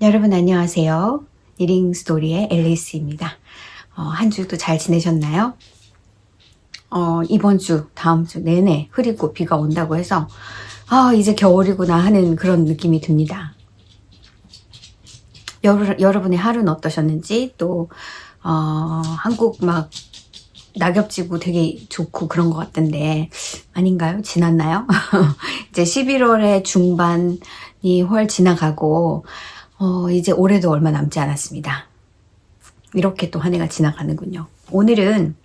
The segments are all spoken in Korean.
여러분 안녕하세요. 리딩 스토리의 앨리스입니다. 한 주도 잘 지내셨나요? 이번 주, 다음 주 내내 흐리고 비가 온다고 해서 이제 겨울이구나 하는 그런 느낌이 듭니다. 여러분의 하루는 어떠셨는지 또 한국 막 낙엽지고 되게 좋고 그런 것 같던데 아닌가요? 지났나요? 이제 11월의 중반이 훨 지나가고 이제 올해도 얼마 남지 않았습니다. 이렇게 또 한 해가 지나가는군요. 오늘은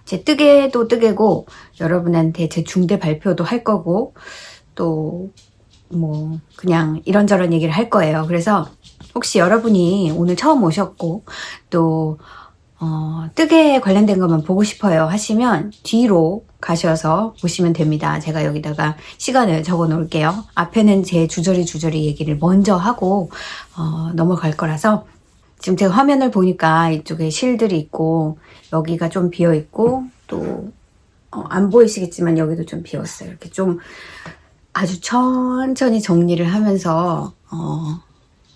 제 뜨개도 뜨개고 여러분한테 제 중대 발표도 할 거고 또 뭐 그냥 이런저런 얘기를 할 거예요. 그래서 혹시 여러분이 오늘 처음 오셨고 또 뜨개에 관련된 것만 보고 싶어요 하시면 뒤로 가셔서 보시면 됩니다. 제가 여기다가 시간을 적어 놓을게요. 앞에는 제 주저리 얘기를 먼저 하고 넘어갈 거라서 지금 제가 화면을 보니까 이쪽에 실들이 있고 여기가 좀 비어 있고 또 안 보이시겠지만 여기도 좀 비었어요. 이렇게 좀 아주 천천히 정리를 하면서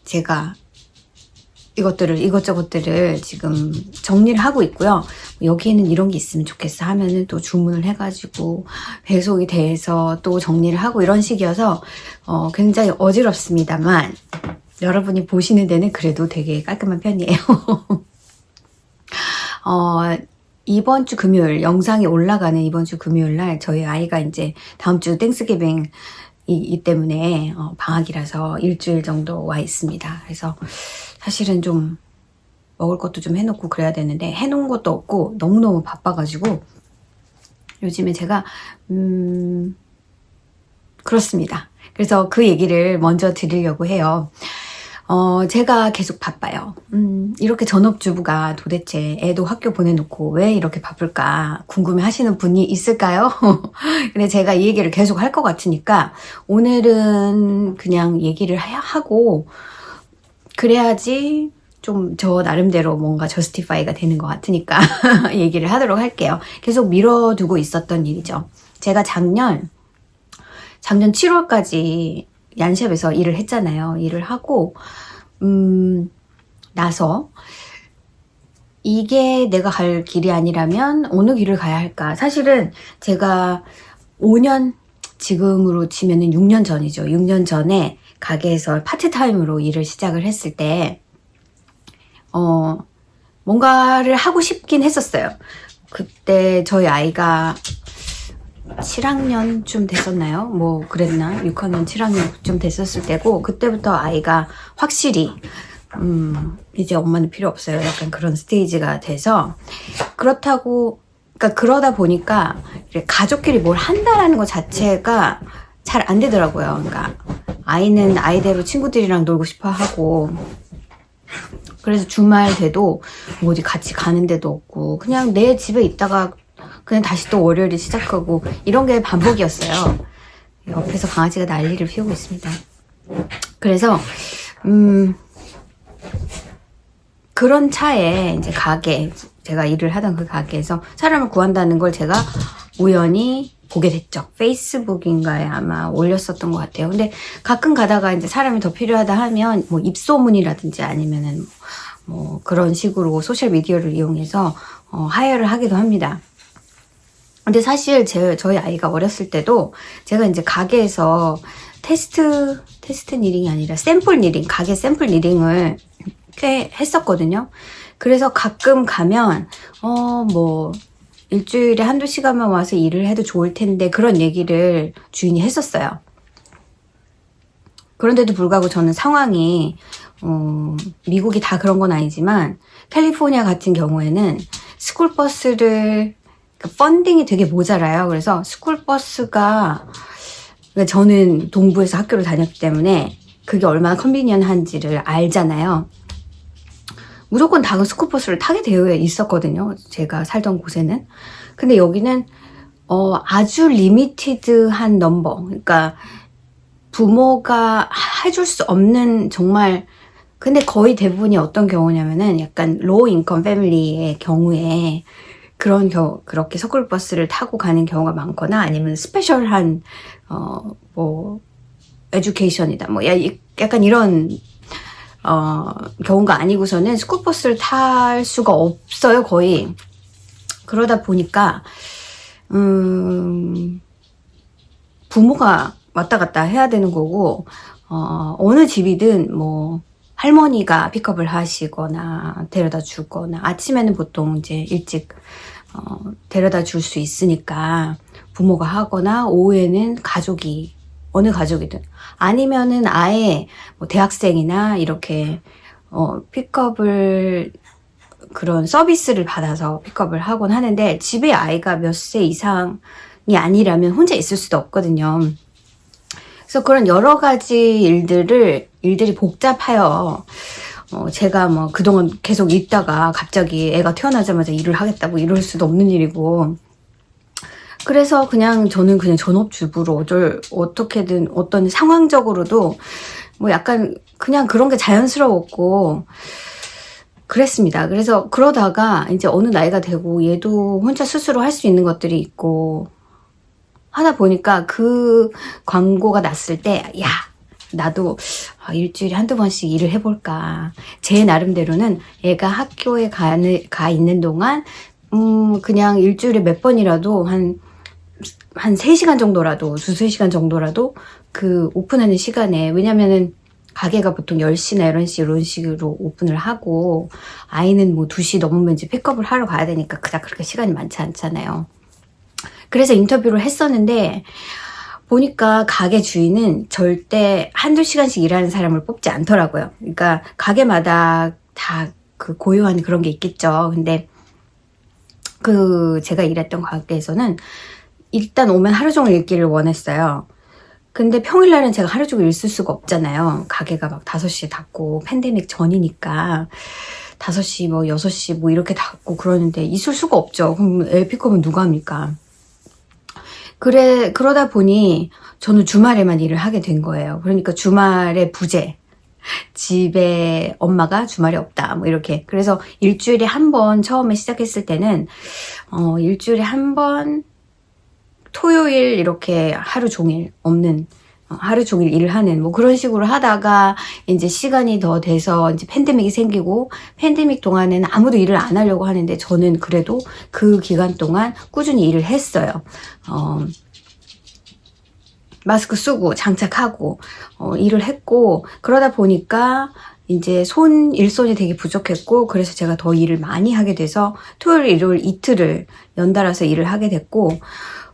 제가 이것저것들을 지금 정리를 하고 있고요. 여기에는 이런 게 있으면 좋겠어 하면은 또 주문을 해가지고 배송이 돼서 또 정리를 하고 이런 식이어서 굉장히 어지럽습니다만 여러분이 보시는 데는 그래도 되게 깔끔한 편이에요. 이번 주 금요일, 영상이 올라가는 이번 주 금요일 날 저희 아이가 이제 다음 주 땡스기빙이기 때문에 방학이라서 일주일 정도 와 있습니다. 그래서 사실은 좀 먹을 것도 좀 해놓고 그래야 되는데 해놓은 것도 없고 너무너무 바빠가지고 요즘에 제가 그렇습니다. 그래서 그 얘기를 먼저 드리려고 해요. 제가 계속 바빠요. 이렇게 전업주부가 도대체 애도 학교 보내놓고 왜 이렇게 바쁠까 궁금해 하시는 분이 있을까요? 근데 제가 이 얘기를 계속 할 것 같으니까 오늘은 그냥 얘기를 하고 그래야지 좀 저 나름대로 뭔가 저스티파이가 되는 것 같으니까 얘기를 하도록 할게요. 계속 미뤄두고 있었던 일이죠. 제가 작년 7월까지 얀샵에서 일을 했잖아요. 일을 하고 나서 이게 내가 갈 길이 아니라면 어느 길을 가야 할까? 사실은 제가 5년, 지금으로 치면은 6년 전이죠. 6년 전에 가게에서 파트타임으로 일을 시작을 했을 때 뭔가를 하고 싶긴 했었어요. 그때 저희 아이가 7학년쯤 됐었나요? 뭐 그랬나? 6학년, 7학년쯤 됐었을 때고 그때부터 아이가 확실히 이제 엄마는 필요 없어요. 약간 그런 스테이지가 돼서 그렇다고 그러다 보니까 가족끼리 뭘 한다라는 것 자체가 잘 안 되더라고요. 그러니까 아이는 아이대로 친구들이랑 놀고 싶어 하고 그래서 주말 돼도 뭐 어디 같이 가는 데도 없고 그냥 내 집에 있다가 그냥 다시 또 월요일에 시작하고 이런 게 반복이었어요. 옆에서 강아지가 난리를 피우고 있습니다. 그래서 그런 차에 이제 제가 일을 하던 그 가게에서 사람을 구한다는 걸 제가 우연히 보게 됐죠. 페이스북인가에 아마 올렸었던 것 같아요. 근데 가끔 가다가 이제 사람이 더 필요하다 하면 뭐 입소문이라든지 아니면은 뭐 그런 식으로 소셜 미디어를 이용해서 하이어를 하기도 합니다. 근데 사실 저희 아이가 어렸을 때도 제가 이제 가게에서 테스트 니링이 아니라 샘플 니링, 가게 샘플 니링을 꽤 했었거든요. 그래서 가끔 가면 뭐 일주일에 한두 시간만 와서 일을 해도 좋을 텐데 그런 얘기를 주인이 했었어요. 그런데도 불구하고 저는 상황이 미국이 다 그런 건 아니지만 캘리포니아 같은 경우에는 스쿨버스를 펀딩이 되게 모자라요. 그래서 스쿨버스가 저는 동부에서 학교를 다녔기 때문에 그게 얼마나 컨비니언한지를 알잖아요. 무조건 다 스쿨버스를 타게 되어 있었거든요. 제가 살던 곳에는. 근데 여기는 아주 리미티드한 넘버. 그러니까 부모가 해줄 수 없는 정말 근데 거의 대부분이 어떤 경우냐면은 약간 로우 인컴 패밀리의 경우에 그렇게 서클버스를 타고 가는 경우가 많거나 아니면 스페셜한 뭐 에듀케이션이다 뭐 약간 이런 경우가 아니고서는 스쿨버스를 탈 수가 없어요, 거의. 그러다 보니까 부모가 왔다 갔다 해야 되는 거고, 어느 집이든 뭐 할머니가 픽업을 하시거나 데려다 주거나, 아침에는 보통 이제 일찍 데려다 줄 수 있으니까 부모가 하거나, 오후에는 가족이, 어느 가족이든, 아니면은 아예 뭐 대학생이나 이렇게 픽업을, 그런 서비스를 받아서 픽업을 하곤 하는데, 집에 아이가 몇 세 이상이 아니라면 혼자 있을 수도 없거든요. 그래서 그런 여러 가지 일들이 복잡해요. 제가 뭐 그동안 계속 있다가 갑자기 애가 태어나자마자 일을 하겠다 뭐 이럴 수도 없는 일이고, 그래서 저는 그냥 전업주부로 어떻게든 어떤 상황적으로도 뭐 약간 그냥 그런 게 자연스러웠고 그랬습니다. 그래서 그러다가 이제 어느 나이가 되고 얘도 혼자 스스로 할 수 있는 것들이 있고 하다 보니까, 그 광고가 났을 때, 야, 나도 일주일에 한두 번씩 일을 해볼까. 제 나름대로는 애가 학교에 가 있는 동안 그냥 일주일에 몇 번이라도 한 3시간 정도라도, 2-3시간 정도라도 그 오픈하는 시간에, 왜냐면은 가게가 보통 10시나 11시 이런 식으로 오픈을 하고, 아이는 뭐 2시 넘으면 이제 픽업을 하러 가야 되니까 그닥 그렇게 시간이 많지 않잖아요. 그래서 인터뷰를 했었는데, 보니까 가게 주인은 절대 1-2시간씩 일하는 사람을 뽑지 않더라고요. 그러니까 가게마다 다 그 고유한 그런 게 있겠죠. 근데 제가 일했던 가게에서는 일단 오면 하루 종일 있기를 원했어요. 근데 평일날은 제가 하루 종일 있을 수가 없잖아요. 가게가 막 5시에 닫고, 팬데믹 전이니까 5시 뭐 6시 뭐 이렇게 닫고 그러는데 있을 수가 없죠. 그럼 애 픽업은 누가 합니까? 그러다 보니 저는 주말에만 일을 하게 된 거예요. 그러니까 주말에 부재. 집에 엄마가 주말에 없다. 뭐 이렇게. 그래서 일주일에 한 번, 처음에 시작했을 때는, 일주일에 한 번, 토요일 이렇게 하루 종일 없는, 하루 종일 일을 하는 뭐 그런 식으로 하다가 이제 시간이 더 돼서 이제 팬데믹이 생기고, 팬데믹 동안에는 아무도 일을 안 하려고 하는데 저는 그래도 그 기간 동안 꾸준히 일을 했어요. 마스크 쓰고 장착하고 일을 했고, 그러다 보니까 이제 일손이 되게 부족했고, 그래서 제가 더 일을 많이 하게 돼서 토요일, 일요일 이틀을 연달아서 일을 하게 됐고,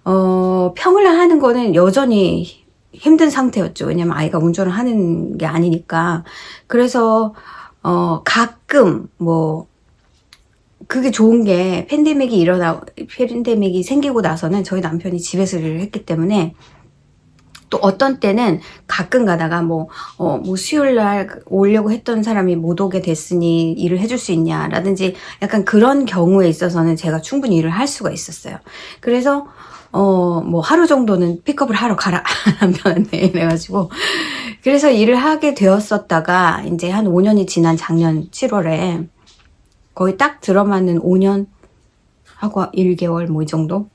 평일날 하는 거는 여전히 힘든 상태였죠. 왜냐면 아이가 운전을 하는 게 아니니까. 그래서 가끔 뭐 그게 좋은 게, 팬데믹이 생기고 나서는 저희 남편이 집에서 일을 했기 때문에, 또 어떤 때는 가끔 가다가 뭐 수요일날 오려고 했던 사람이 못 오게 됐으니 일을 해줄 수 있냐 라든지, 약간 그런 경우에 있어서는 제가 충분히 일을 할 수가 있었어요. 그래서 뭐 하루 정도는 픽업을 하러 가라 남편한테 이래가지고, 그래서 일을 하게 되었었다가 이제 한 5년이 지난 작년 7월에 거의 딱 들어맞는 5년 하고 1개월 뭐 이 정도,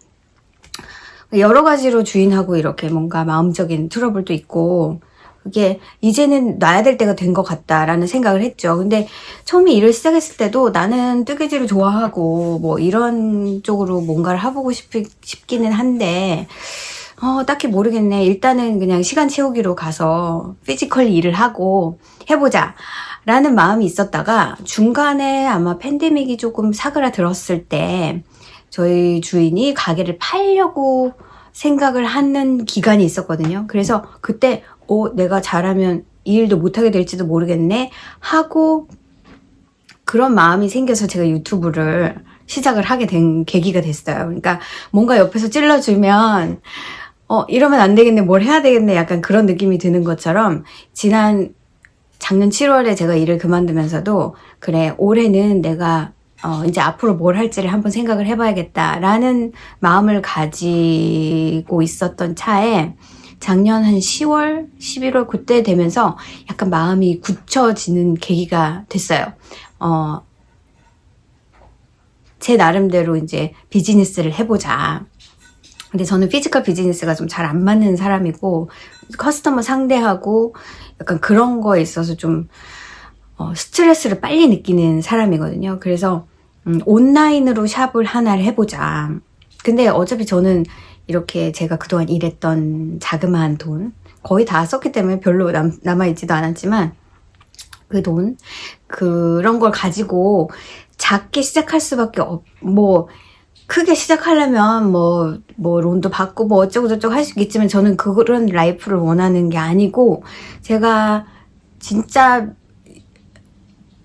여러 가지로 주인하고 이렇게 뭔가 마음적인 트러블도 있고, 그게 이제는 놔야 될 때가 된 것 같다라는 생각을 했죠. 근데 처음에 일을 시작했을 때도 나는 뜨개질을 좋아하고 뭐 이런 쪽으로 뭔가를 해보고 싶기는 한데, 딱히 모르겠네. 일단은 그냥 시간 채우기로 가서 피지컬리 일을 하고 해보자 라는 마음이 있었다가, 중간에 아마 팬데믹이 조금 사그라들었을 때 저희 주인이 가게를 팔려고 생각을 하는 기간이 있었거든요. 그래서 그때 내가 잘하면 이 일도 못하게 될지도 모르겠네 하고, 그런 마음이 생겨서 제가 유튜브를 시작을 하게 된 계기가 됐어요. 그러니까 뭔가 옆에서 찔러주면 이러면 안 되겠네, 뭘 해야 되겠네, 약간 그런 느낌이 드는 것처럼, 작년 7월에 제가 일을 그만두면서도, 그래, 올해는 내가 이제 앞으로 뭘 할지를 한번 생각을 해봐야겠다라는 마음을 가지고 있었던 차에, 작년 한 10월, 11월 그때 되면서 약간 마음이 굳혀지는 계기가 됐어요. 제 나름대로 이제 비즈니스를 해보자. 근데 저는 피지컬 비즈니스가 좀 잘 안 맞는 사람이고, 커스터머 상대하고 약간 그런 거에 있어서 좀 스트레스를 빨리 느끼는 사람이거든요. 그래서 온라인으로 샵을 하나를 해보자. 근데 어차피 저는 이렇게 제가 그동안 일했던 자그마한 돈 거의 다 썼기 때문에 별로 남아있지도 않았지만 그 돈 그런 걸 가지고 작게 시작할 수밖에 크게 시작하려면 론도 받고 어쩌고저쩌고 할 수 있겠지만 저는 그런 라이프를 원하는 게 아니고 제가 진짜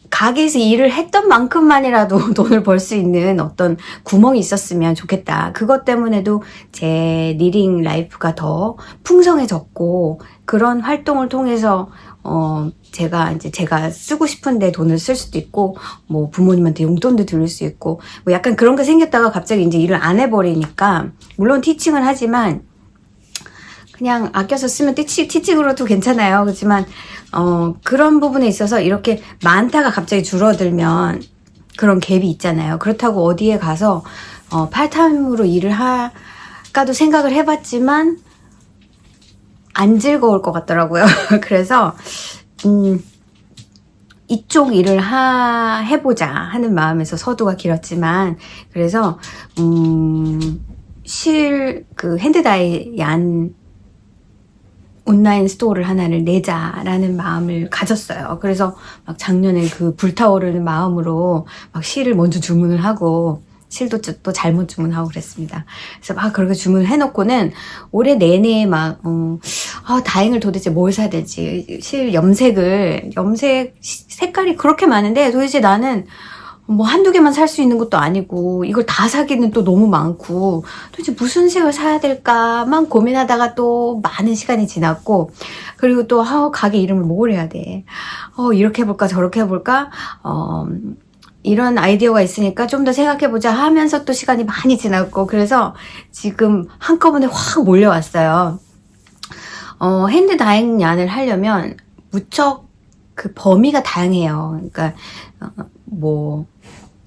가게에서 일을 했던 만큼만이라도 돈을 벌 수 있는 어떤 구멍이 있었으면 좋겠다. 그것 때문에도 제 리딩 라이프가 더 풍성해졌고 그런 활동을 통해서 제가 쓰고 싶은데 돈을 쓸 수도 있고 부모님한테 용돈도 드릴 수 있고 약간 그런 게 생겼다가 갑자기 이제 일을 안 해버리니까 물론 티칭은 하지만 그냥 아껴서 쓰면 티칭으로도 괜찮아요. 그렇지만 그런 부분에 있어서 이렇게 많다가 갑자기 줄어들면 그런 갭이 있잖아요. 그렇다고 어디에 가서 파트타임으로 일을 할까도 생각을 해봤지만 안 즐거울 것 같더라고요. 그래서 이쪽 일을 해보자 하는 마음에서 서두가 길었지만 그래서 핸드다이 얀 온라인 스토어를 하나를 내자라는 마음을 가졌어요. 그래서 막 작년에 그 불타오르는 마음으로 막 실을 먼저 주문을 하고 실도 또 잘못 주문하고 그랬습니다. 그래서 막 그렇게 주문을 해놓고는 올해 내내 다행을 도대체 뭘 사야 되지? 실 염색 색깔이 그렇게 많은데 도대체 나는 한두 개만 살 수 있는 것도 아니고 이걸 다 사기는 또 너무 많고 도대체 무슨 색을 사야 될까만 고민하다가 또 많은 시간이 지났고 그리고 또 가게 이름을 뭘 해야 돼? 이렇게 해볼까 저렇게 해볼까? 이런 아이디어가 있으니까 좀 더 생각해보자 하면서 또 시간이 많이 지났고 그래서 지금 한꺼번에 확 몰려왔어요. 핸드 다잉 얀을 하려면 무척 그 범위가 다양해요. 그러니까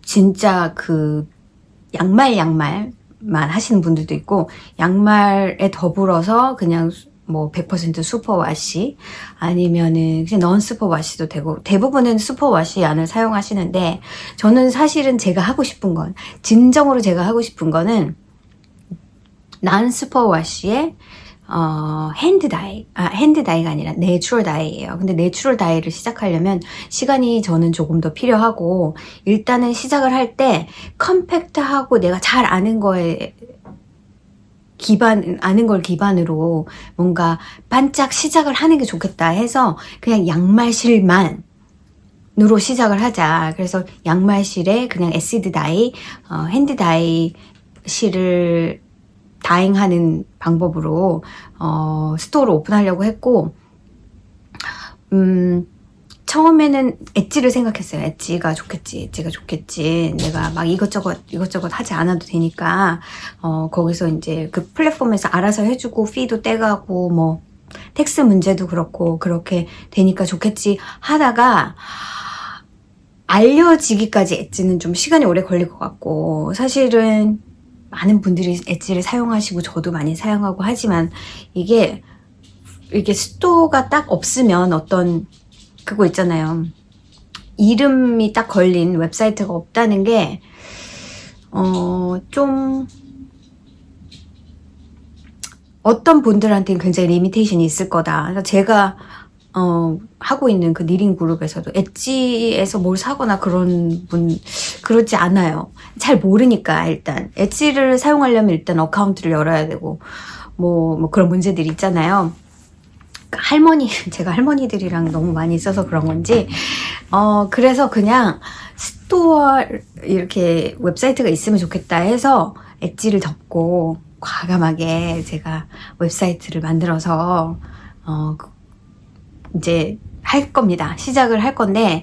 진짜 그 양말만 하시는 분들도 있고 양말에 더불어서 그냥 100% 슈퍼와시 아니면은 그냥 넌 슈퍼와시도 되고 대부분은 슈퍼와시 얀을 사용하시는데 저는 사실은 진정으로 제가 하고 싶은 거는 난 슈퍼와시에 핸드다이가 아니라 내추럴 다이예요. 근데 내추럴 다이를 시작하려면 시간이 저는 조금 더 필요하고 일단은 시작을 할 때 컴팩트하고 내가 잘 아는 걸 기반으로 뭔가 반짝 시작을 하는 게 좋겠다 해서 그냥 양말실만으로 시작을 하자. 그래서 양말실에 그냥 애시드 다이, 핸드 다이 실을 다잉하는 방법으로 스토어를 오픈하려고 했고 처음에는 엣지를 생각했어요. 엣지가 좋겠지. 내가 막 이것저것 하지 않아도 되니까 거기서 이제 그 플랫폼에서 알아서 해주고 피도 떼가고 텍스 문제도 그렇고 그렇게 되니까 좋겠지 하다가 알려지기까지 엣지는 좀 시간이 오래 걸릴 것 같고 사실은 많은 분들이 엣지를 사용하시고 저도 많이 사용하고 하지만 이게 스토어가 딱 없으면 어떤 그거 있잖아요. 이름이 딱 걸린 웹사이트가 없다는 게 좀 어떤 분들한테는 굉장히 리미테이션이 있을 거다. 그래서 제가 하고 있는 그 니링 그룹에서도 엣지에서 뭘 사거나 그러지 않아요. 잘 모르니까 일단 엣지를 사용하려면 일단 어카운트를 열어야 되고 그런 문제들이 있잖아요. 제가 할머니들이랑 너무 많이 있어서 그런 건지 그래서 그냥 스토어 이렇게 웹사이트가 있으면 좋겠다 해서 엣지를 덮고 과감하게 제가 웹사이트를 만들어서 이제 할 겁니다. 시작을 할 건데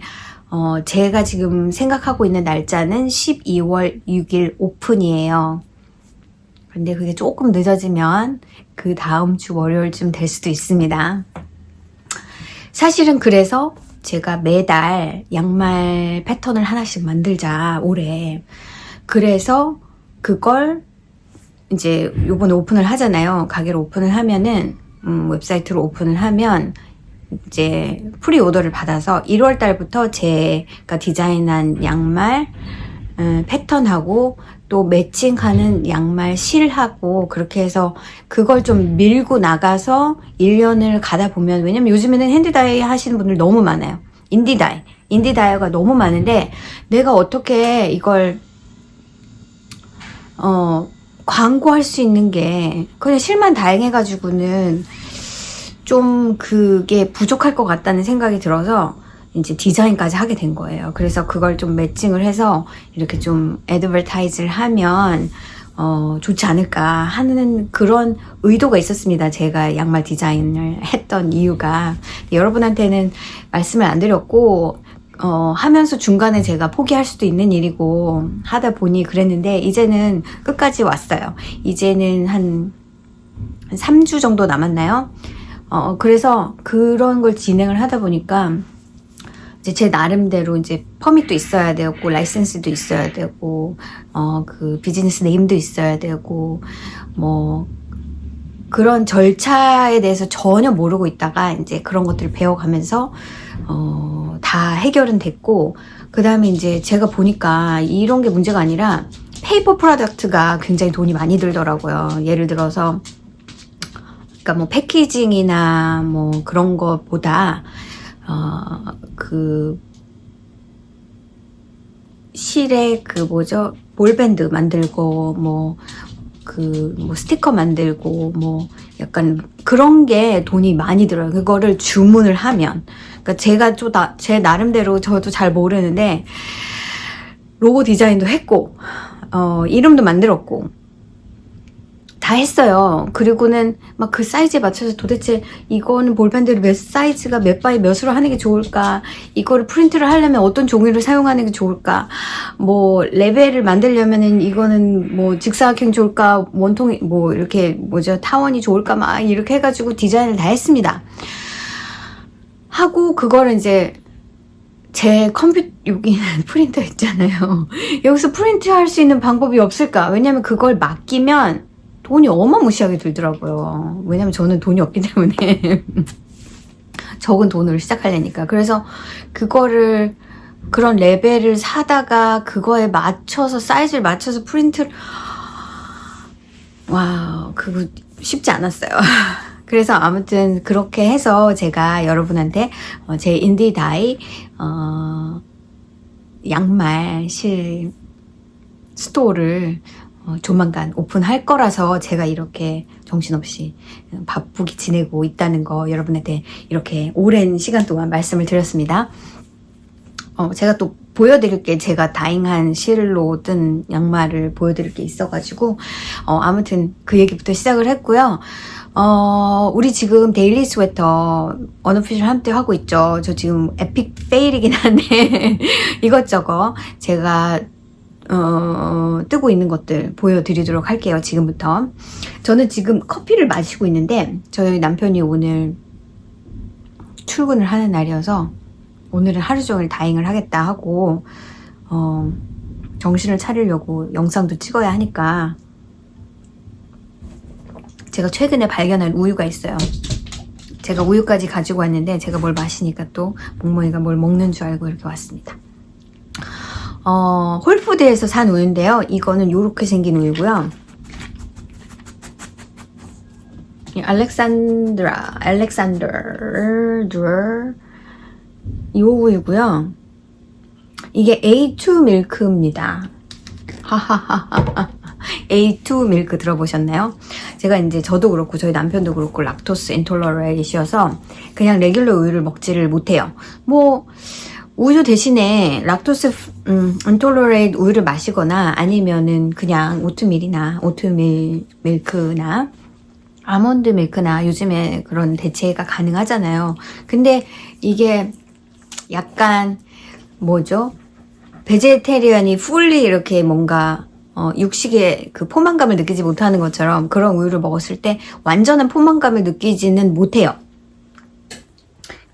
제가 지금 생각하고 있는 날짜는 12월 6일 오픈이에요. 근데 그게 조금 늦어지면 그 다음 주 월요일쯤 될 수도 있습니다. 사실은 그래서 제가 매달 양말 패턴을 하나씩 만들자 올해. 그래서 그걸 이제 요번에 오픈을 하잖아요. 가게를 오픈을 하면은 웹사이트로 오픈을 하면 이제 프리오더를 받아서 1월 달부터 제가 디자인한 양말 패턴하고 또 매칭하는 양말 실하고 그렇게 해서 그걸 좀 밀고 나가서 1년을 가다 보면, 왜냐면 요즘에는 핸드다이 하시는 분들 너무 많아요. 인디다이어가 너무 많은데 내가 어떻게 이걸 광고할 수 있는 게 그냥 실만 다행해가지고는 좀 그게 부족할 것 같다는 생각이 들어서 이제 디자인까지 하게 된 거예요. 그래서 그걸 좀 매칭을 해서 이렇게 좀 애드버타이즈를 하면 좋지 않을까 하는 그런 의도가 있었습니다. 제가 양말 디자인을 했던 이유가. 여러분한테는 말씀을 안 드렸고 하면서 중간에 제가 포기할 수도 있는 일이고 하다 보니 그랬는데, 이제는 끝까지 왔어요. 이제는 한 3주 정도 남았나요? 그래서 그런 걸 진행을 하다 보니까 이제 제 나름대로 이제 퍼밋도 있어야 되고, 라이센스도 있어야 되고, 그 비즈니스 네임도 있어야 되고, 뭐, 그런 절차에 대해서 전혀 모르고 있다가 이제 그런 것들을 배워가면서, 다 해결은 됐고, 그 다음에 이제 제가 보니까 이런 게 문제가 아니라 페이퍼 프로덕트가 굉장히 돈이 많이 들더라고요. 예를 들어서, 그러니까 뭐 패키징이나 뭐 그런 것보다 그 실에 그 뭐죠, 볼밴드 만들고 뭐 스티커 만들고 뭐 약간 그런 게 돈이 많이 들어요. 그거를 주문을 하면. 그러니까 제가 좀 제 나름대로 저도 잘 모르는데 로고 디자인도 했고 이름도 만들었고 다 했어요. 그리고는 막 그 사이즈에 맞춰서 도대체 이거는 볼펜들을 몇 사이즈가 몇 바이 몇으로 하는 게 좋을까? 이거를 프린트를 하려면 어떤 종이를 사용하는 게 좋을까? 뭐 레벨을 만들려면은 이거는 뭐 직사각형 좋을까? 원통이 뭐 이렇게 뭐죠? 타원이 좋을까? 막 이렇게 해가지고 디자인을 다 했습니다. 하고 그거를 이제 제 컴퓨터, 여기는 프린터 있잖아요. 여기서 프린트 할 수 있는 방법이 없을까? 왜냐면 그걸 맡기면 돈이 어마무시하게 들더라고요. 왜냐면 저는 돈이 없기 때문에 적은 돈으로 시작하려니까. 그래서 그거를 그런 레벨을 사다가 그거에 맞춰서 사이즈를 맞춰서 프린트를, 와, 그거 쉽지 않았어요. 그래서 아무튼 그렇게 해서 제가 여러분한테 제 인디다이 양말 실 스토어를 조만간 오픈할 거라서 제가 이렇게 정신없이 바쁘게 지내고 있다는 거 여러분한테 이렇게 오랜 시간 동안 말씀을 드렸습니다. 제가 또 보여드릴 게, 제가 다잉한 실로 뜬 양말을 보여드릴 게 있어가지고 아무튼 그 얘기부터 시작을 했고요. 우리 지금 데일리 스웨터 언어피셜 함께 하고 있죠. 저 지금 에픽 페일이긴 한데 이것저것 제가 뜨고 있는 것들 보여드리도록 할게요. 지금부터. 저는 지금 커피를 마시고 있는데 저희 남편이 오늘 출근을 하는 날이어서 오늘은 하루 종일 다잉을 하겠다 하고 정신을 차리려고 영상도 찍어야 하니까 제가 최근에 발견한 우유가 있어요. 제가 우유까지 가지고 왔는데 제가 뭘 마시니까 또 몽몽이가 뭘 먹는 줄 알고 이렇게 왔습니다. 홀푸드에서 산 우유인데요. 이거는 이렇게 생긴 우유고요. 알렉산더 이 우유고요. 이게 A2 밀크입니다. 하하하하. A2 밀크 들어보셨나요? 제가 이제 저도 그렇고 저희 남편도 그렇고 락토스 인톨러런이셔서 그냥 레귤러 우유를 먹지를 못해요. 뭐 우유 대신에 락토스 인톨러레이트 우유를 마시거나 아니면은 그냥 오트밀이나 오트밀 밀크나 아몬드 밀크나 요즘에 그런 대체가 가능하잖아요. 근데 이게 약간 뭐죠? 베제테리언이 풀리 이렇게 뭔가 육식의 그 포만감을 느끼지 못하는 것처럼 그런 우유를 먹었을 때 완전한 포만감을 느끼지는 못해요.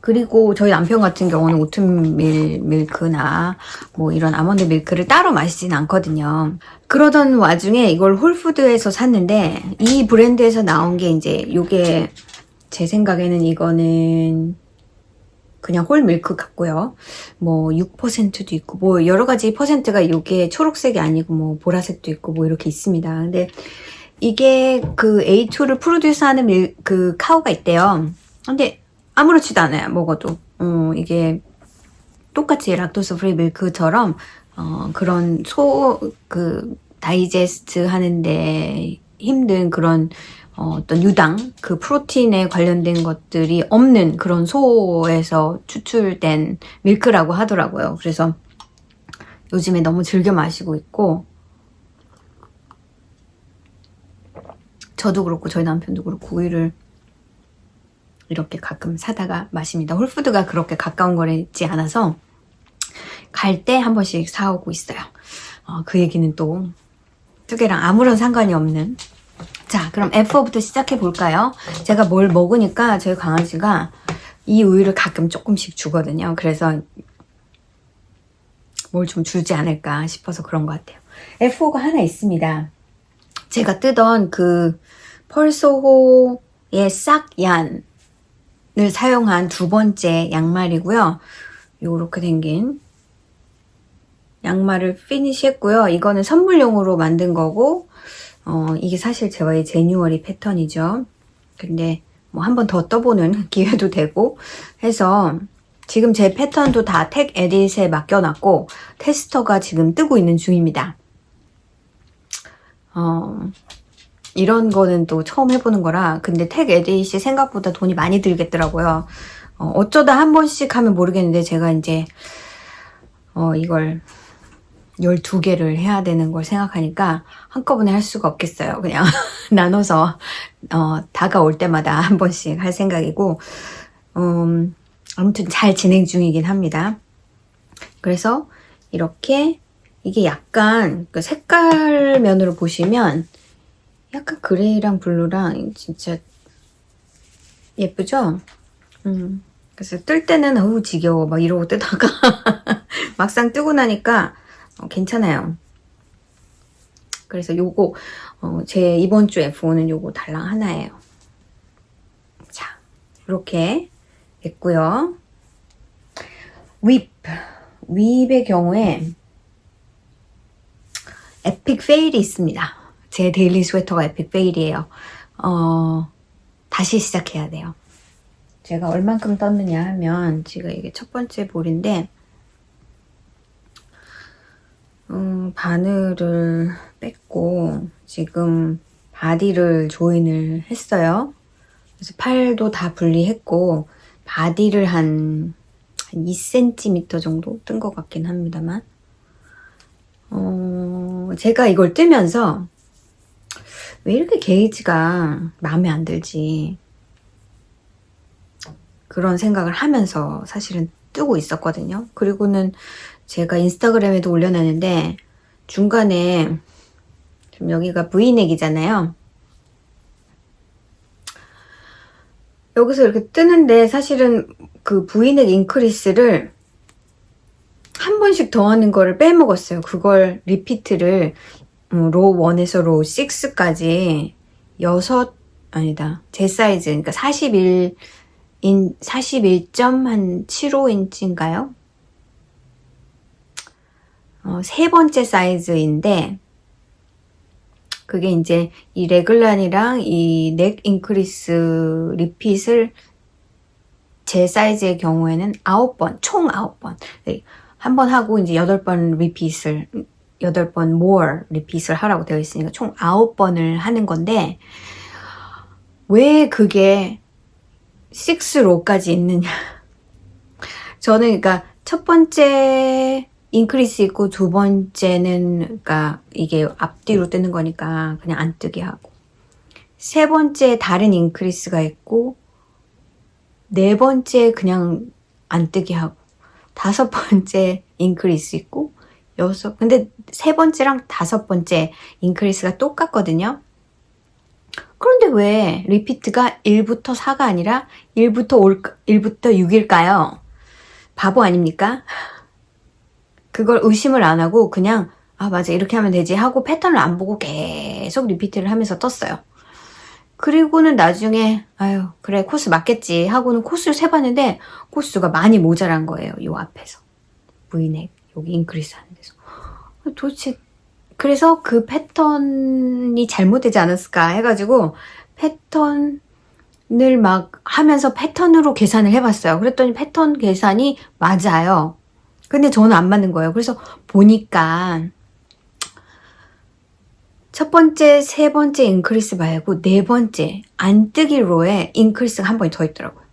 그리고 저희 남편 같은 경우는 오트밀 밀크나 뭐 이런 아몬드 밀크를 따로 마시진 않거든요. 그러던 와중에 이걸 홀푸드에서 샀는데 이 브랜드에서 나온 게 이제 요게 제 생각에는 이거는 그냥 홀 밀크 같고요. 뭐 6%도 있고 뭐 여러 가지 퍼센트가 이게 초록색이 아니고 뭐 보라색도 있고 뭐 이렇게 있습니다. 근데 이게 그 A2를 프로듀스하는 그 카우가 있대요. 근데 아무렇지도 않아요. 먹어도 이게 똑같이 락토스 프리 밀크처럼 그런 그 다이제스트 하는데 힘든 그런 어떤 유당, 그 프로틴에 관련된 것들이 없는 그런 소에서 추출된 밀크라고 하더라고요. 그래서 요즘에 너무 즐겨 마시고 있고, 저도 그렇고 저희 남편도 그렇고 우유를 이렇게 가끔 사다가 마십니다. 홀푸드가 그렇게 가까운 거리 있지 않아서 갈 때 한 번씩 사오고 있어요. 그 얘기는 또 뚜개랑 아무런 상관이 없는. 자, 그럼 F4부터 시작해 볼까요? 제가 뭘 먹으니까 저희 강아지가 이 우유를 가끔 조금씩 주거든요. 그래서 뭘 좀 주지 않을까 싶어서 그런 것 같아요. F4가 하나 있습니다. 제가 뜨던 그 펄소호의 싹얀을 사용한 두 번째 양말이고요. 요렇게 생긴 양말을 피니시 했고요. 이거는 선물용으로 만든 거고 이게 사실 저의 제뉴얼이 패턴이죠. 근데 뭐 한 번 더 떠보는 기회도 되고 해서 지금 제 패턴도 다 택 에딧에 맡겨놨고 테스터가 지금 뜨고 있는 중입니다. 이런 거는 또 처음 해보는 거라. 근데 택 에딧이 생각보다 돈이 많이 들겠더라고요. 어쩌다 한 번씩 하면 모르겠는데 제가 이제 이걸 12개를 해야 되는 걸 생각하니까 한꺼번에 할 수가 없겠어요. 그냥 나눠서 다가올 때마다 한 번씩 할 생각이고 아무튼 잘 진행 중이긴 합니다. 그래서 이렇게 이게 약간 그 색깔 면으로 보시면 약간 그레이랑 블루랑 진짜 예쁘죠? 그래서 뜰 때는 어우 지겨워 막 이러고 뜨다가 막상 뜨고 나니까 괜찮아요. 그래서 요거 제 이번 주 F5는 요거 달랑 하나예요. 자, 이렇게 됐고요. 윕의 경우에 에픽 페일이 있습니다. 제 데일리 스웨터가 에픽 페일이에요. 다시 시작해야 돼요. 제가 얼만큼 떴느냐 하면 지금 이게 첫 번째 볼인데 바늘을 뺐고 지금 바디를 조인을 했어요. 그래서 팔도 다 분리했고 바디를 한 2cm 정도 뜬 것 같긴 합니다만 제가 이걸 뜨면서 왜 이렇게 게이지가 마음에 안 들지 그런 생각을 하면서 사실은 뜨고 있었거든요. 그리고는 제가 인스타그램에도 올려놨는데 중간에 지금 여기가 V넥이잖아요. 여기서 이렇게 뜨는데 사실은 그 V넥 인크리스를 한 번씩 더 하는 거를 빼먹었어요. 그걸 리피트를 로 1에서 로 6까지 제 사이즈 그러니까 41.75인치인가요? 세 번째 사이즈인데 그게 이제 이 레글란이랑 이 넥 인크리스 리핏을 제 사이즈의 경우에는 9번, 총 9번. 한 번 하고 이제 8번 리핏을 8번 more 리핏을 하라고 되어 있으니까 총 9번을 하는 건데 왜 그게 6로까지 있느냐. 저는 그러니까 첫 번째 인크리스 있고 두 번째는 그러니까 이게 앞뒤로 뜨는 거니까 그냥 안 뜨게 하고 세 번째 다른 인크리스가 있고 네 번째 그냥 안 뜨게 하고 다섯 번째 인크리스 있고 근데 세 번째랑 다섯 번째 인크리스가 똑같거든요. 그런데 왜 리피트가 1부터 4가 아니라 1부터 6일까요? 바보 아닙니까? 그걸 의심을 안 하고 그냥 맞아 이렇게 하면 되지 하고 패턴을 안 보고 계속 리피트를 하면서 떴어요. 그리고는 나중에 아유 그래 코스 맞겠지 하고는 코스를 세봤는데 코스가 많이 모자란 거예요. 요 앞에서 V넥 여기 인크리스 하는 데서 도대체 그래서 그 패턴이 잘못되지 않았을까 해가지고 패턴을 막 하면서 패턴으로 계산을 해봤어요. 그랬더니 패턴 계산이 맞아요. 근데 저는 안 맞는 거예요. 그래서 보니까 첫 번째, 세 번째 인크리스 말고 네 번째 안 뜨기 로에 인크리스가 한 번이 더 있더라고요.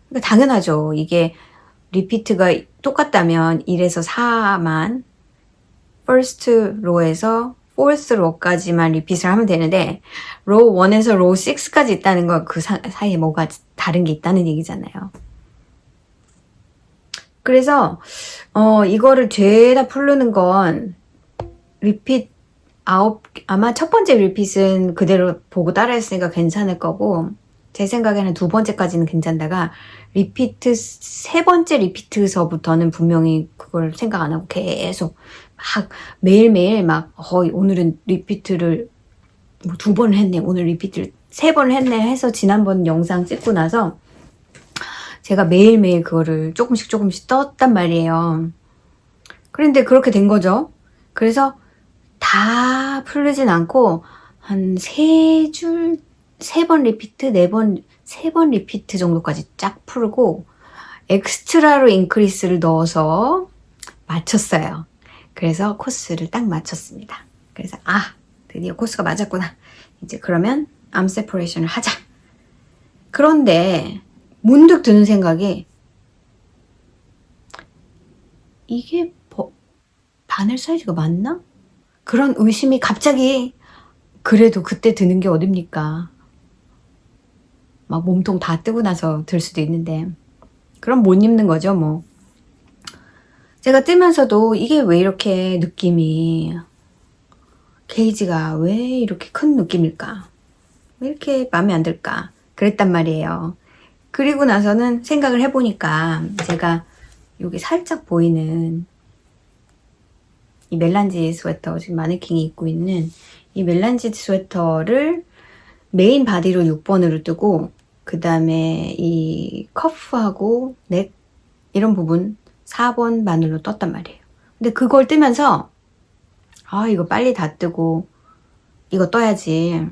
그러니까 당연하죠. 이게 리피트가 똑같다면 1에서 4만 first row에서 fourth row까지만 리핏을 하면 되는데 row 1에서 row 6까지 있다는 건 그 사이에 뭐가 다른 게 있다는 얘기잖아요. 그래서 이거를 죄다 풀르는 건 리핏 아마 첫 번째 리핏은 그대로 보고 따라했으니까 괜찮을 거고 제 생각에는 두 번째까지는 괜찮다가 리피트 세 번째 리피트서부터는 분명히 그걸 생각 안 하고 계속 막 매일매일 막 오늘은 리피트를 뭐 2번을 했네 오늘 리피트를 3번을 했네 해서 지난번 영상 찍고 나서 제가 매일매일 그거를 조금씩 떴단 말이에요. 그런데 그렇게 된 거죠. 그래서 다 풀리진 않고 한 3번 리피트, 3번 리피트 정도까지 쫙 풀고 엑스트라로 인크리스를 넣어서 맞췄어요. 그래서 코스를 딱 맞췄습니다. 그래서 드디어 코스가 맞았구나. 이제 그러면 암 세퍼레이션을 하자. 그런데 문득 드는 생각이 이게 바늘 사이즈가 맞나? 그런 의심이 갑자기 그래도 그때 드는 게 어딥니까? 막 몸통 다 뜨고 나서 들 수도 있는데 그럼 못 입는 거죠 뭐. 제가 뜨면서도 이게 왜 이렇게 느낌이 게이지가 왜 이렇게 큰 느낌일까? 왜 이렇게 마음에 안 들까? 그랬단 말이에요. 그리고 나서는 생각을 해보니까 제가 여기 살짝 보이는 이 멜란지 스웨터 지금 마네킹이 입고 있는 이 멜란지 스웨터를 메인 바디로 6번으로 뜨고 그 다음에 이 커프하고 넥 이런 부분 4번 바늘로 떴단 말이에요. 근데 그걸 뜨면서 이거 빨리 다 뜨고 이거 떠야지.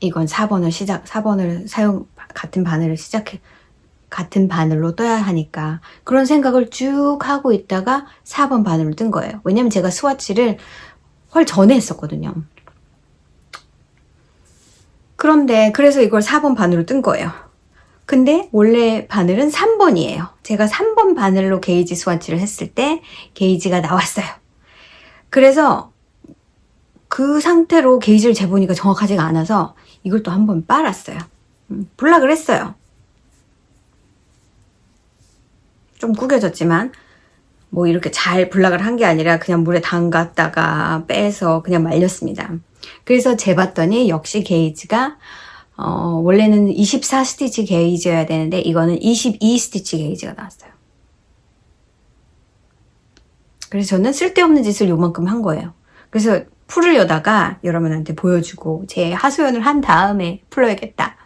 이건 4번을 사용 같은 바늘로 떠야 하니까 그런 생각을 쭉 하고 있다가 4번 바늘로 뜬 거예요. 왜냐면 제가 스와치를 훨 전에 했었거든요. 그런데 그래서 이걸 4번 바늘로 뜬 거예요. 근데 원래 바늘은 3번이에요. 제가 3번 바늘로 게이지 스와치를 했을 때 게이지가 나왔어요. 그래서 그 상태로 게이지를 재보니까 정확하지가 않아서 이걸 또 한 번 빨았어요. 블락을 했어요. 좀 구겨졌지만 뭐 이렇게 잘 블락을 한 게 아니라 그냥 물에 담갔다가 빼서 그냥 말렸습니다. 그래서 재봤더니 역시 게이지가 원래는 24 스티치 게이지여야 되는데 이거는 22 스티치 게이지가 나왔어요. 그래서 저는 쓸데없는 짓을 요만큼 한 거예요. 그래서 풀으려다가 여러분한테 보여주고 제 하소연을 한 다음에 풀어야겠다.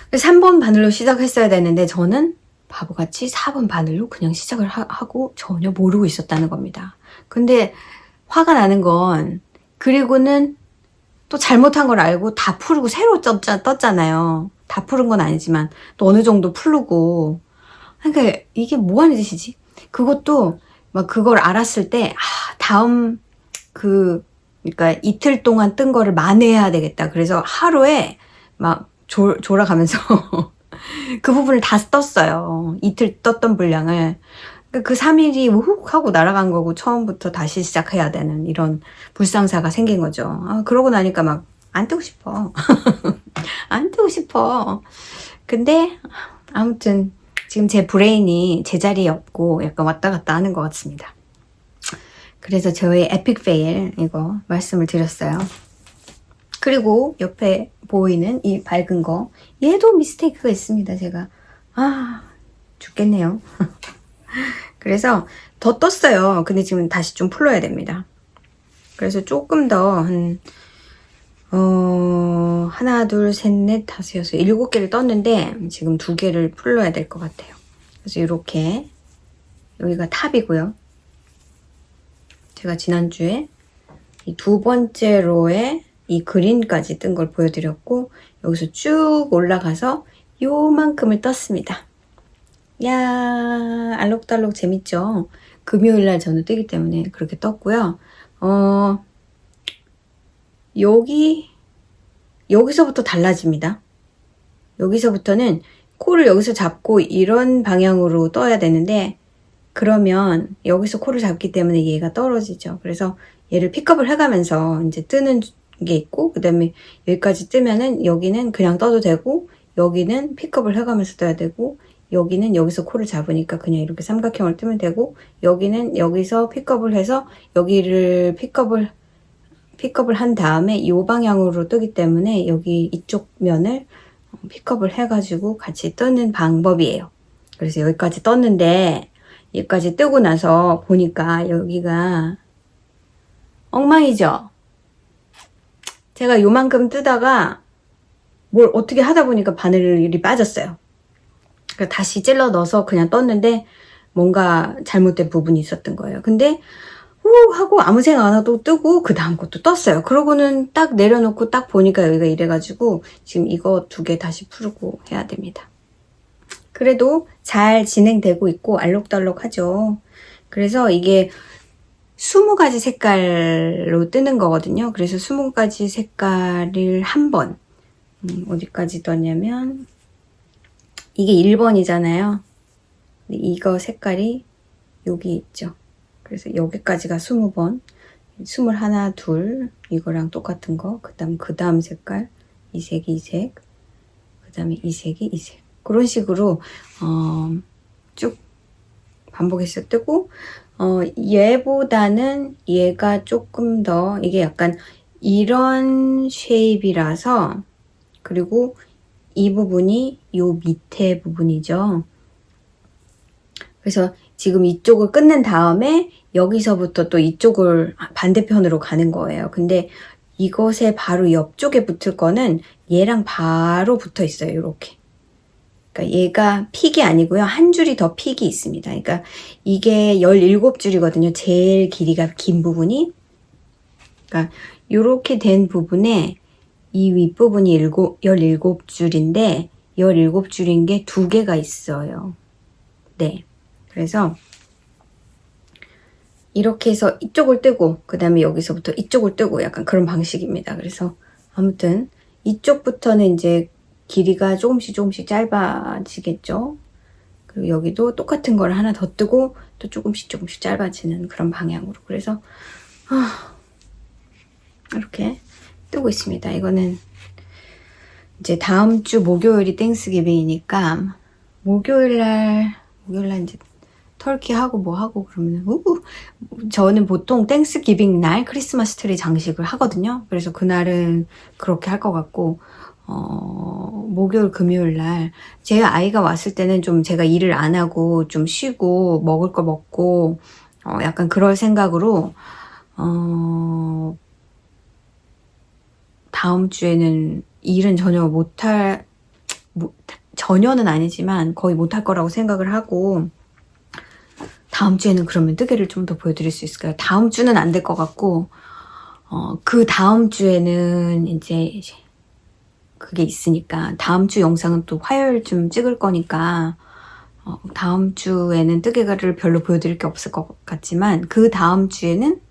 그래서 3번 바늘로 시작했어야 되는데 저는 바보같이 4번 바늘로 그냥 시작을 하고 전혀 모르고 있었다는 겁니다. 근데 화가 나는 건 그리고는 또 잘못한 걸 알고 다 풀고 새로 떴잖아요. 다 풀은 건 아니지만 또 어느 정도 풀고 그러니까 이게 뭐 하는 짓이지? 그것도 막 그걸 알았을 때 다음 그러니까 이틀 동안 뜬 거를 만회해야 되겠다. 그래서 하루에 막 졸아가면서 그 부분을 다 떴어요. 이틀 떴던 분량을. 그 3일이 훅 하고 날아간 거고 처음부터 다시 시작해야 되는 이런 불상사가 생긴 거죠. 그러고 나니까 막 안 뜨고 싶어. 안 뜨고 싶어. 근데 아무튼 지금 제 브레인이 제자리에 없고 약간 왔다 갔다 하는 것 같습니다. 그래서 저의 에픽 페일 이거 말씀을 드렸어요. 그리고 옆에 보이는 이 밝은 거 얘도 미스테이크가 있습니다. 제가 죽겠네요. 그래서 더 떴어요. 근데 지금 다시 좀 풀어야 됩니다. 그래서 조금 더 한 하나, 둘, 셋, 넷, 다섯, 여섯, 7개를 떴는데 지금 2개를 풀러야 될 것 같아요. 그래서 이렇게 여기가 탑이고요. 제가 지난주에 이 2번째 로에 이 그린까지 뜬 걸 보여드렸고 여기서 쭉 올라가서 요만큼을 떴습니다. 야, 알록달록 재밌죠? 금요일날 저는 뜨기 때문에 그렇게 떴고요. 여기서부터 달라집니다. 여기서부터는 코를 여기서 잡고 이런 방향으로 떠야 되는데 그러면 여기서 코를 잡기 때문에 얘가 떨어지죠. 그래서 얘를 픽업을 해가면서 이제 뜨는 게 있고 그 다음에 여기까지 뜨면은 여기는 그냥 떠도 되고 여기는 픽업을 해가면서 떠야 되고 여기는 여기서 코를 잡으니까 그냥 이렇게 삼각형을 뜨면 되고 여기는 여기서 픽업을 해서 여기를 픽업을 한 다음에 이 방향으로 뜨기 때문에 여기 이쪽 면을 픽업을 해가지고 같이 뜨는 방법이에요. 그래서 여기까지 떴는데 여기까지 뜨고 나서 보니까 여기가 엉망이죠. 제가 요만큼 뜨다가 뭘 어떻게 하다 보니까 바늘이 빠졌어요. 그래서 다시 찔러 넣어서 그냥 떴는데 뭔가 잘못된 부분이 있었던 거예요. 근데 후 하고 아무 생각 안 하고 뜨고 그 다음 것도 떴어요. 그러고는 딱 내려놓고 딱 보니까 여기가 이래가지고 지금 이거 2개 다시 풀고 해야 됩니다. 그래도 잘 진행되고 있고 알록달록하죠. 그래서 이게 20가지 색깔로 뜨는 거거든요. 그래서 20가지 색깔을 한 번 어디까지 떴냐면 이게 1번이잖아요. 이거 색깔이 여기 있죠. 그래서 여기까지가 20번, 21, 2 이거랑 똑같은 거, 그 다음 색깔, 이 색이 이 색, 그 다음에 이 색이 이 색. 그런 식으로 쭉 반복해서 뜨고 얘보다는 얘가 조금 더 이게 약간 이런 쉐입이라서 그리고 이 부분이 요 밑에 부분이죠. 그래서 지금 이쪽을 끝낸 다음에 여기서부터 또 이쪽을 반대편으로 가는 거예요. 근데 이것에 바로 옆쪽에 붙을 거는 얘랑 바로 붙어 있어요. 이렇게. 그러니까 얘가 픽이 아니고요. 한 줄이 더 픽이 있습니다. 그러니까 이게 17줄이거든요. 제일 길이가 긴 부분이. 그러니까 이렇게 된 부분에 이 윗부분이 17줄인데 17줄인 게 2개가 있어요. 네. 그래서 이렇게 해서 이쪽을 뜨고 그 다음에 여기서부터 이쪽을 뜨고 약간 그런 방식입니다. 그래서 아무튼 이쪽부터는 이제 길이가 조금씩 짧아지겠죠. 그리고 여기도 똑같은 걸 하나 더 뜨고 또 조금씩 짧아지는 그런 방향으로. 그래서 이렇게 뜨고 있습니다. 이거는 이제 다음 주 목요일이 땡스기빙이니까 목요일날 이제 터키 하고 뭐 하고 그러면 저는 보통 땡스기빙 날 크리스마스 트리 장식을 하거든요. 그래서 그날은 그렇게 할 것 같고 목요일 금요일 날 제 아이가 왔을 때는 좀 제가 일을 안 하고 좀 쉬고 먹을 거 먹고 약간 그럴 생각으로 다음 주에는 일은 전혀는 아니지만 거의 못할 거라고 생각을 하고 다음 주에는 그러면 뜨개를 좀 더 보여드릴 수 있을까요? 다음 주는 안 될 것 같고 그 다음 주에는 이제 그게 있으니까 다음 주 영상은 또 화요일쯤 찍을 거니까 다음 주에는 뜨개가를 별로 보여드릴 게 없을 것 같지만 그 다음 주에는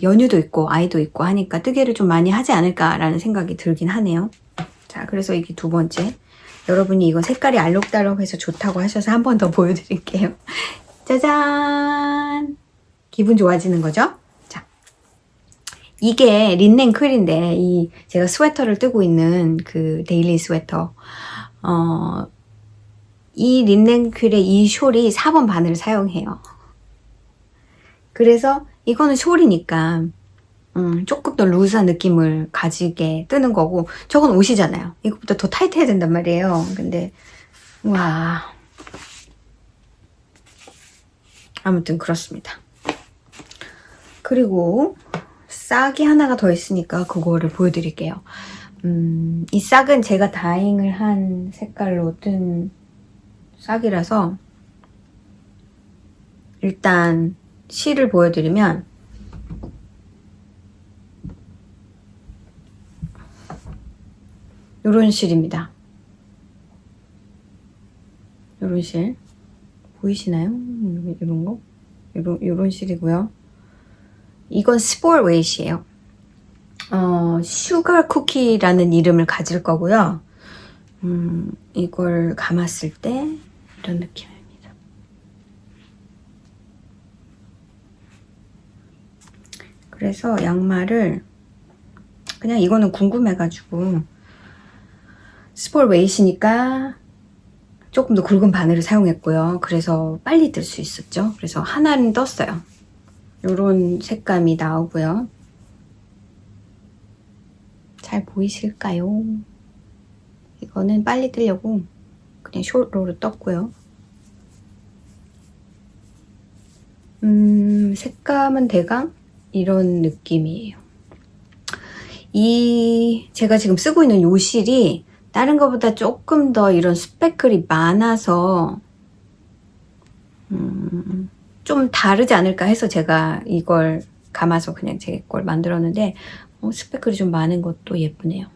연휴도 있고 아이도 있고 하니까 뜨개를 좀 많이 하지 않을까라는 생각이 들긴 하네요. 자, 그래서 이게 2번째. 여러분이 이거 색깔이 알록달록해서 좋다고 하셔서 한 번 더 보여드릴게요. 짜잔! 기분 좋아지는 거죠? 자, 이게 린넨클인데 제가 스웨터를 뜨고 있는 그 데일리 스웨터 이 린넨클의 이 숄이 4번 바늘을 사용해요. 그래서 이거는 숄이니까 조금 더 루즈한 느낌을 가지게 뜨는 거고 저건 옷이잖아요. 이것보다 더 타이트해야 된단 말이에요. 근데 와 아무튼 그렇습니다. 그리고 싹이 하나가 더 있으니까 그거를 보여드릴게요. 이 싹은 제가 다잉을 한 색깔로 뜬 싹이라서 일단 실을 보여드리면 요런 실입니다. 요런 실 보이시나요? 이런 거? 요런 실이고요. 이건 스포일 웨이시에요. 슈가 쿠키라는 이름을 가질 거고요. 이걸 감았을 때 이런 느낌입니다. 그래서 양말을 그냥 이거는 궁금해가지고 스포일 웨이시니까 조금 더 굵은 바늘을 사용했고요. 그래서 빨리 뜰 수 있었죠. 그래서 하나는 떴어요. 요런 색감이 나오고요. 잘 보이실까요? 이거는 빨리 뜨려고 그냥 숏로로 떴고요. 색감은 대강 이런 느낌이에요. 제가 지금 쓰고 있는 요 실이 다른 것보다 조금 더 이런 스패클이 많아서 좀 다르지 않을까 해서 제가 이걸 감아서 그냥 제 걸 만들었는데 스패클이 좀 많은 것도 예쁘네요.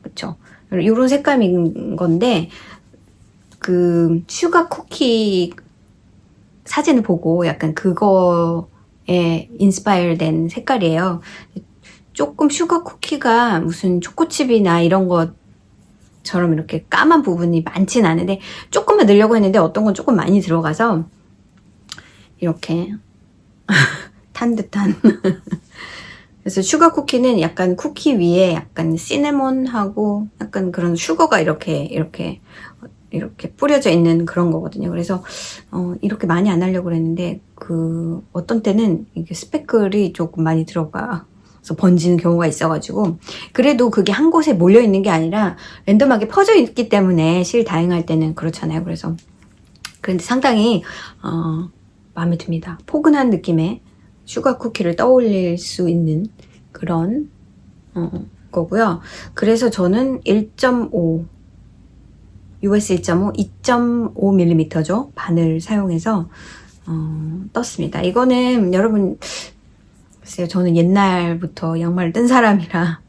그쵸? 이런 색감인 건데 그 슈가 쿠키 사진을 보고 약간 그거에 인스파이어 된 색깔이에요. 조금 슈가 쿠키가 무슨 초코칩이나 이런 것처럼 이렇게 까만 부분이 많진 않은데 조금만 넣으려고 했는데 어떤 건 조금 많이 들어가서 이렇게 탄 듯한 그래서 슈가 쿠키는 약간 쿠키 위에 약간 시네몬하고 약간 그런 슈거가 이렇게 뿌려져 있는 그런 거거든요. 그래서 이렇게 많이 안 하려고 그랬는데 그 어떤 때는 이게 스패클이 조금 많이 들어가서 번지는 경우가 있어가지고 그래도 그게 한 곳에 몰려 있는 게 아니라 랜덤하게 퍼져 있기 때문에 실 다잉할 때는 그렇잖아요. 그래서 그런데 상당히 마음에 듭니다. 포근한 느낌의 슈가 쿠키를 떠올릴 수 있는 그런 거고요. 그래서 저는 1.5 US 1.5, 2.5mm죠. 바늘 사용해서 떴습니다. 이거는 여러분 글쎄요, 저는 옛날부터 양말을 뜬 사람이라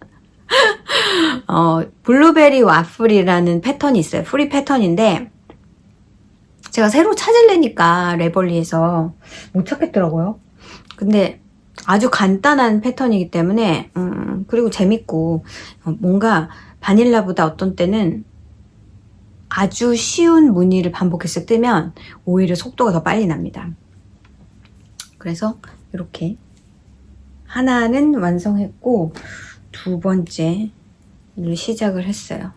블루베리 와플이라는 패턴이 있어요. 프리 패턴인데 제가 새로 찾으려니까 레벌리에서 못 찾겠더라고요. 근데 아주 간단한 패턴이기 때문에 그리고 재밌고 뭔가 바닐라보다 어떤 때는 아주 쉬운 무늬를 반복해서 뜨면 오히려 속도가 더 빨리 납니다. 그래서 이렇게 하나는 완성했고 두 번째를 시작을 했어요.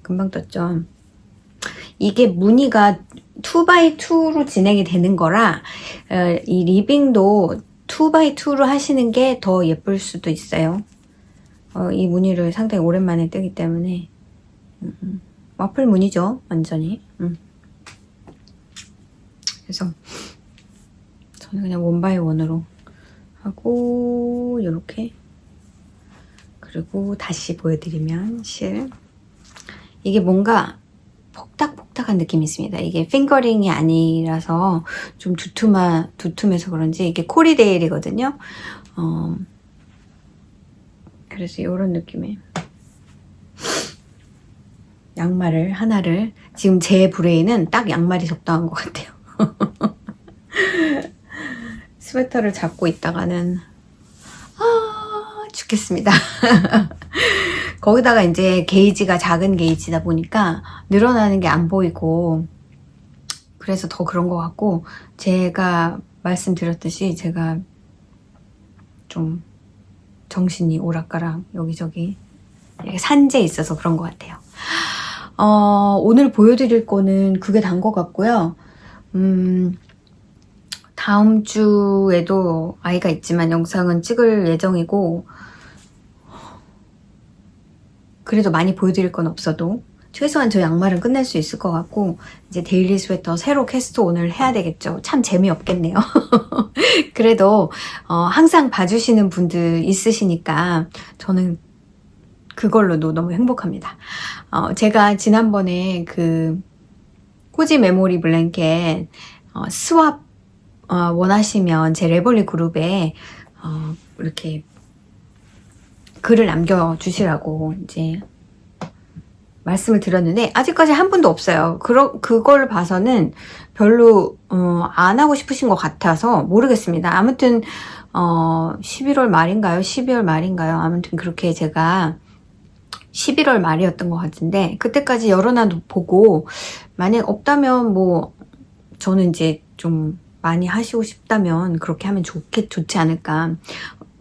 금방 떴죠. 이게 무늬가 2x2로 진행이 되는 거라 이 리빙도 2x2로 하시는 게 더 예쁠 수도 있어요. 이 무늬를 상당히 오랜만에 뜨기 때문에 와플 무늬죠. 완전히. 그래서 저는 그냥 원바이원으로 하고 이렇게 그리고 다시 보여드리면 실 이게 뭔가 폭닥폭닥한 느낌이 있습니다. 이게 핑거링이 아니라서 좀 두툼해서 그런지 이게 코리데일이거든요. 그래서 이런 느낌의 양말을 하나를 지금 제 브레인은 딱 양말이 적당한 것 같아요. 스웨터를 잡고 있다가는 죽겠습니다. 거기다가 이제 게이지가 작은 게이지다 보니까 늘어나는 게 안 보이고 그래서 더 그런 것 같고 제가 말씀드렸듯이 제가 좀 정신이 오락가락 여기저기 산재에 있어서 그런 것 같아요. 오늘 보여드릴 거는 그게 단 것 같고요. 다음 주에도 아이가 있지만 영상은 찍을 예정이고 그래도 많이 보여드릴 건 없어도 최소한 저 양말은 끝낼 수 있을 것 같고 이제 데일리 스웨터 새로 캐스트 오늘 해야 되겠죠. 참 재미없겠네요. 그래도 항상 봐주시는 분들 있으시니까 저는 그걸로도 너무 행복합니다. 제가 지난번에 그 코지 메모리 블랭켓 스왑 원하시면 제 레벌리 그룹에 이렇게 글을 남겨주시라고 이제 말씀을 드렸는데 아직까지 한 분도 없어요. 그걸 봐서는 별로 안 하고 싶으신 것 같아서 모르겠습니다. 아무튼 11월 말인가요? 12월 말인가요? 아무튼 그렇게 제가 11월 말이었던 것 같은데 그때까지 열어놔도 보고 만약 없다면 뭐 저는 이제 좀 많이 하시고 싶다면 그렇게 하면 좋지 않을까.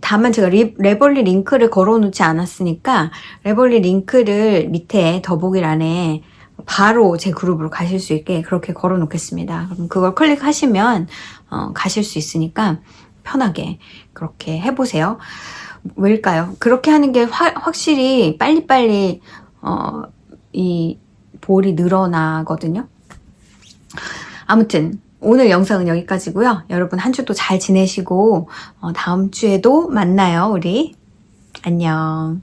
다만 제가 레벌리 링크를 걸어놓지 않았으니까 레벌리 링크를 밑에 더보기란에 바로 제 그룹으로 가실 수 있게 그렇게 걸어놓겠습니다. 그럼 그걸 클릭하시면 가실 수 있으니까 편하게 그렇게 해보세요. 왜일까요? 그렇게 하는 게 확실히 빨리빨리 이 볼이 늘어나거든요. 아무튼 오늘 영상은 여기까지고요. 여러분 한 주도 잘 지내시고 다음 주에도 만나요. 우리 안녕.